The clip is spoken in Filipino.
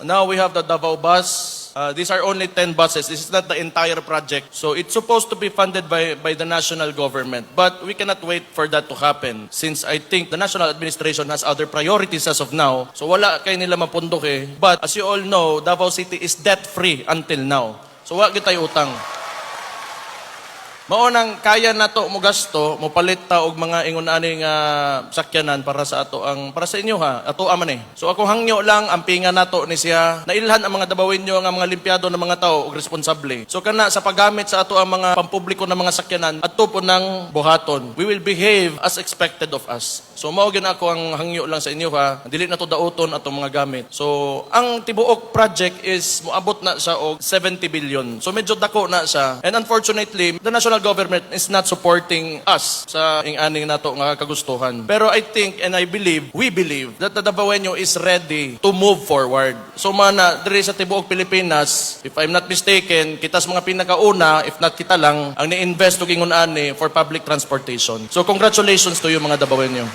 Now we have the Davao bus. These are only 10 buses. This is not the entire project. So it's supposed to be funded by the national government. But we cannot wait for that to happen since I think the national administration has other priorities as of now. So wala kay nila mapundok eh. But as you all know, Davao City is debt-free until now. So wala kitay utang. Maunang kaya na to mo gasto, mo palit ta og mga ingon aning sakyanan para sa inyo ha. Ato man eh. So ako hangyo lang ang pinga nato ni siya. Nailhan ang mga Davaoenyo nga mga limpyado ng mga tao og responsable. So kana sa paggamit sa ato ang mga pampubliko ng mga sakyanan adto po ng buhaton. We will behave as expected of us. So mao gyud ako ang hangyo lang sa inyo ha. Dili na to daoton atong mga gamit. So ang tibuok project is moabot na sa og 70 billion. So medyo dako na siya. And unfortunately, the national government is not supporting us sa aning nato nga kagustuhan. Pero I think and I believe, we believe that the Davaoenyo is ready to move forward. So mana diri sa tibuok Pilipinas, if I'm not mistaken, kita sa mga pinakauna, if not kita lang, ang ni-invest og ingon ani for public transportation. So congratulations to you mga Davaoenyo.